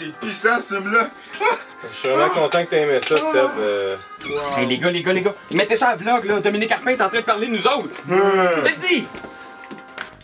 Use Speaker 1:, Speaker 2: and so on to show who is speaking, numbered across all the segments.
Speaker 1: c'est pissant ce film-là!
Speaker 2: Je suis vraiment content que t'aies ça, Seb.
Speaker 3: Wow. Hey, les gars, mettez ça à vlog, là. Dominique Carpin est en train de parler de nous autres. Je te le dis!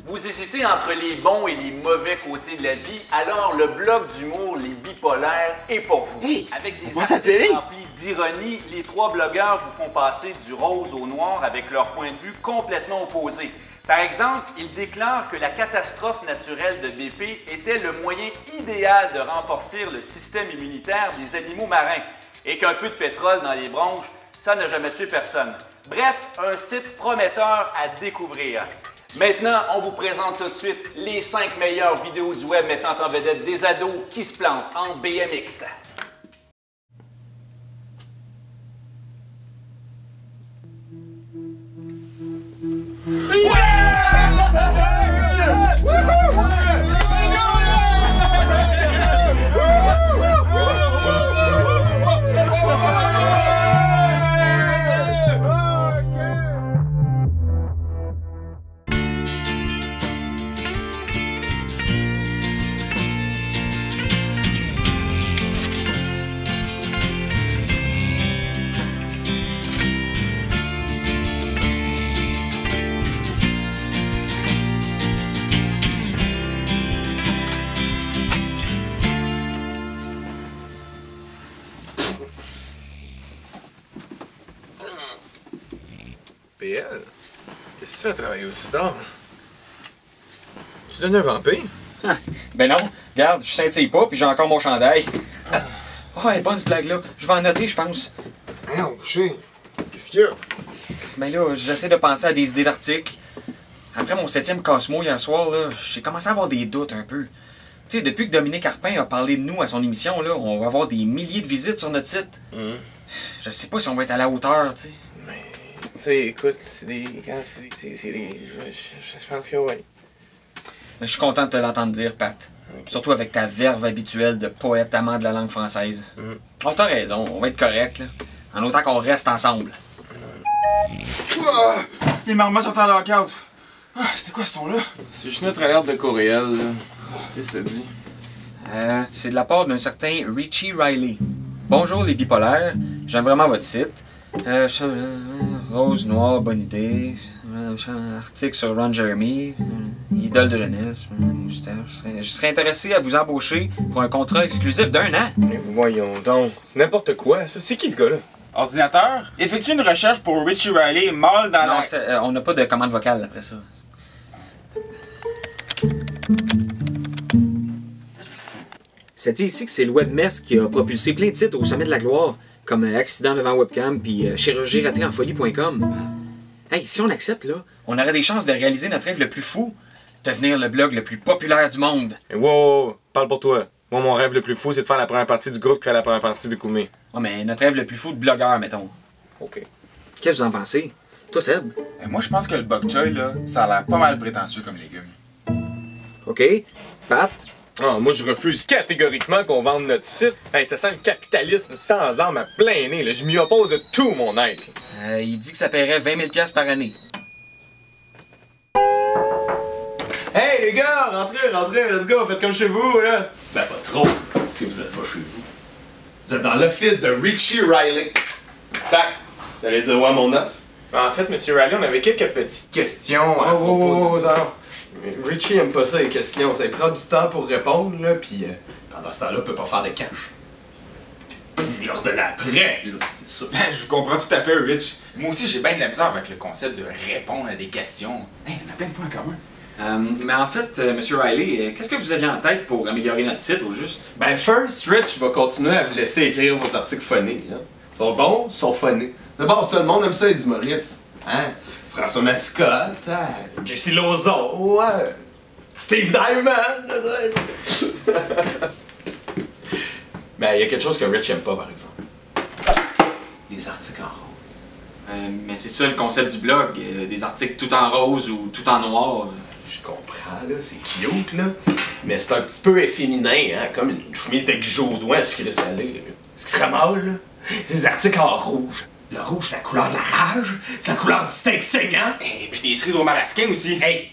Speaker 4: Vous hésitez entre les bons et les mauvais côtés de la vie, alors le blog d'humour Les Bipolaires est pour vous.
Speaker 3: Hey,
Speaker 4: avec des
Speaker 3: on voit sa télé.
Speaker 4: remplis d'ironie, les trois blogueurs vous font passer du rose au noir avec leur point de vue complètement opposé. Par exemple, ils déclarent que la catastrophe naturelle de BP était le moyen idéal de renforcer le système immunitaire des animaux marins et qu'un peu de pétrole dans les bronches, ça n'a jamais tué personne. Bref, un site prometteur à découvrir. Maintenant, on vous présente tout de suite les 5 meilleures vidéos du web mettant en vedette des ados qui se plantent en BMX.
Speaker 2: PL, qu'est-ce que tu fais à travailler aussi tard? Tu donnes un vampire?
Speaker 3: Ben non, regarde, je scintille pas, puis j'ai encore mon chandail. Oh, elle est bonne cette blague-là. Je vais en noter, je pense.
Speaker 1: Non, je sais. Qu'est-ce qu'il y a?
Speaker 3: Ben là, j'essaie de penser à des idées d'articles. Après mon 7e casse-mot hier soir, là, j'ai commencé à avoir des doutes un peu. Tu sais, depuis que Dominique Carpin a parlé de nous à son émission, là, on va avoir des milliers de visites sur notre site. Je sais pas si on va être à la hauteur, tu sais.
Speaker 2: Tu sais, écoute, c'est des... Je pense que oui.
Speaker 3: Mais je suis content de te l'entendre dire, Pat. Surtout avec ta verve habituelle de poète amant de la langue française. Oh, t'as raison, on va être correct, là. En autant qu'on reste ensemble.
Speaker 1: Les marmots sont en lockout. C'était quoi ce son-là?
Speaker 2: C'est juste notre alerte de courriel, là. Qu'est-ce que ça dit?
Speaker 3: C'est de la part d'un certain Richie Riley. Bonjour les bipolaires, j'aime vraiment votre site. Rose noire, bonne idée. Article sur Ron Jeremy. Idole de jeunesse. Moustache. Je serais intéressé à vous embaucher pour un contrat exclusif d'1 an.
Speaker 2: Mais voyons donc, c'est n'importe quoi, ça. C'est qui ce gars-là?
Speaker 1: Ordinateur, effectue une recherche pour Richie Riley, mâle dans
Speaker 3: Non,
Speaker 1: la...
Speaker 3: on n'a pas de commande vocale après ça. C'est dit ici que c'est le webmestre qui a propulsé plein de sites au sommet de la gloire, comme Accident devant webcam puis chirurgie ratée en folie.com. Hey, si on accepte, là, on aurait des chances de réaliser notre rêve le plus fou, devenir le blog le plus populaire du monde.
Speaker 2: Hey, wow, parle pour toi. Moi, mon rêve le plus fou, c'est de faire la première partie du groupe qui fait la première partie du Koumé.
Speaker 3: Ouais, mais notre rêve le plus fou de blogueur, mettons.
Speaker 2: OK.
Speaker 3: Qu'est-ce que vous en pensez? Toi, Seb?
Speaker 1: Moi, je pense que le bok choy, là, ça a l'air pas mal prétentieux comme légume.
Speaker 3: OK. Pat?
Speaker 2: Ah, moi, je refuse catégoriquement qu'on vende notre site. Hey, ça sent le capitalisme sans armes à plein nez, là. Je m'y oppose de tout mon être.
Speaker 3: Il dit que ça paierait 20 000 par année.
Speaker 2: Hey, les gars, rentrez, let's go, faites comme chez vous, là.
Speaker 5: Ben pas trop, si vous êtes pas chez vous. Vous êtes dans l'office de Richie Riley. Tac, t'allais dire ouais mon œuf?
Speaker 2: En fait, Monsieur Riley, on avait quelques petites questions à propos de...
Speaker 5: non. Richie aime pas ça les questions, ça lui prend du temps pour répondre, là, pis pendant ce temps-là, il peut pas faire de cash. Vous leur donnez après, là, c'est ça.
Speaker 1: Je vous comprends tout à fait, Rich. Moi aussi, j'ai bien de la misère avec le concept de répondre à des questions. On a plein de points en commun.
Speaker 3: Mais en fait, Monsieur Riley, qu'est-ce que vous aviez en tête pour améliorer notre site au juste?
Speaker 5: Ben first, Rich va continuer à vous laisser écrire vos articles phonés, hein. Ils sont bons, ils sont phonés. D'abord, ça, le monde aime ça, les humoristes. Hein? François Mascotte, hein? Jesse Lauzon, ouais. Steve Diamond, mais il y a quelque chose que Rich aime pas, par exemple. Les articles en rose.
Speaker 3: Mais c'est ça le concept du blog, des articles tout en rose ou tout en noir.
Speaker 5: Je comprends, là, c'est cute, là. Mais c'est un petit peu efféminé, hein, comme une chemise de Guijaudoin sucré salé. Ce qui serait mal, là, c'est des articles en rouge. Le rouge, c'est la couleur de la rage, c'est la couleur du steak saignant.
Speaker 1: Et puis des cerises au marasquin aussi.
Speaker 5: Hey,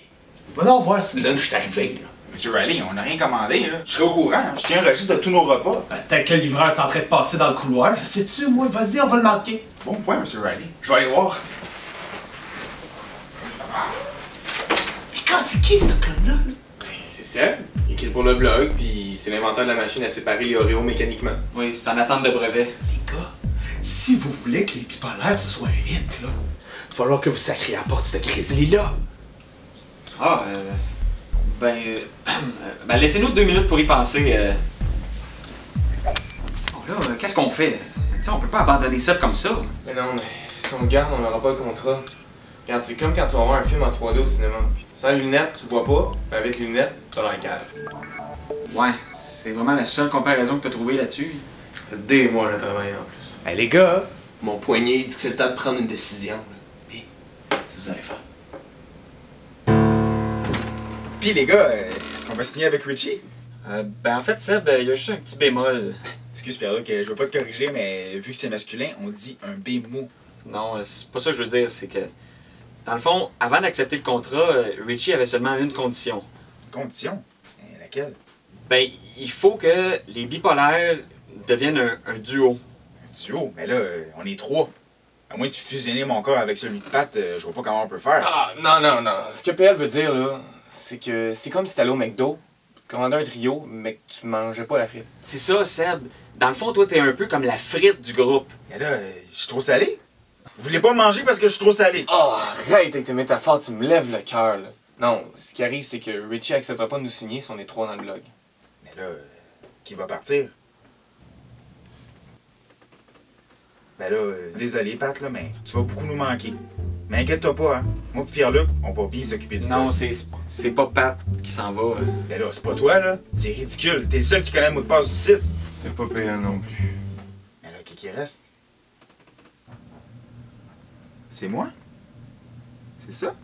Speaker 5: va donc voir si lunch est arrivé, là.
Speaker 1: Monsieur Riley, on n'a rien commandé, là. Je serai au courant, hein. Je tiens un registre de tous nos repas.
Speaker 5: Peut-être que le livreur est en train de passer dans le couloir. Je sais-tu, moi, vas-y, on va le marquer.
Speaker 1: Bon point, Monsieur Riley. Je vais aller voir.
Speaker 5: Putain, c'est qui, ce con-là?
Speaker 2: C'est Seb. Il écrit pour le blog, puis c'est l'inventeur de la machine à séparer les Oreos mécaniquement.
Speaker 3: Oui, c'est en attente de brevet.
Speaker 5: Les gars, si vous voulez que les bipolaires, ce soit un hit, là, il va falloir que vous sacriez à la porte de cette Grizzly-là.
Speaker 3: Ah, ben laissez-nous 2 minutes pour y penser. Bon là, qu'est-ce qu'on fait? T'sais, on peut pas abandonner Seb comme ça.
Speaker 2: Mais non, mais si on le garde, on n'aura pas le contrat. Regarde, c'est comme quand tu vas voir un film en 3D au cinéma. Sans lunettes, tu vois pas, mais avec lunettes, t'as l'air cave.
Speaker 3: Ouais, c'est vraiment la seule comparaison que t'as trouvée là-dessus.
Speaker 2: Ça fait des mois que je travaille en plus.
Speaker 5: Hey les gars, mon poignet dit que c'est le temps de prendre une décision. Là. Puis, si vous allez faire.
Speaker 1: Puis les gars, est-ce qu'on va signer avec Richie?
Speaker 3: Ben en fait, Seb, il y a juste un petit bémol.
Speaker 1: Excuse Pierre-Luc, je veux pas te corriger, mais vu que c'est masculin, on dit un B mot.
Speaker 3: Non, c'est pas ça que je veux dire, c'est que... Dans le fond, avant d'accepter le contrat, Richie avait seulement une condition.
Speaker 1: Condition? Laquelle?
Speaker 3: Ben, il faut que les bipolaires deviennent un duo.
Speaker 1: Un duo? Mais là, on est 3. À moins de fusionner mon corps avec celui de Pat, je vois pas comment on peut faire.
Speaker 2: Ah, non. Ce que PL veut dire, là, c'est que c'est comme si t'allais au McDo, commandais un trio, mais que tu mangeais pas la frite.
Speaker 3: C'est ça, Seb. Dans le fond, toi, t'es un peu comme la frite du groupe.
Speaker 1: Mais là, je suis trop salé? Vous voulez pas me manger parce que je suis trop salé?
Speaker 2: Oh, arrête avec tes métaphores, tu me lèves le cœur, là. Non, ce qui arrive, c'est que Richie acceptera pas de nous signer si on est 3 dans le blog.
Speaker 1: Mais là, qui va partir? Ben là, désolé Pat, là, mais tu vas beaucoup nous manquer. Mais inquiète-toi pas, hein. Moi et Pierre-Luc, on va bien s'occuper du
Speaker 3: Non,
Speaker 1: blog.
Speaker 3: c'est pas Pat qui s'en va.
Speaker 1: Mais là, c'est pas toi, là. C'est ridicule. T'es le seul qui connaît le mot de passe du site.
Speaker 2: C'est pas PL non plus.
Speaker 1: Mais là, qui reste? C'est moi? C'est ça?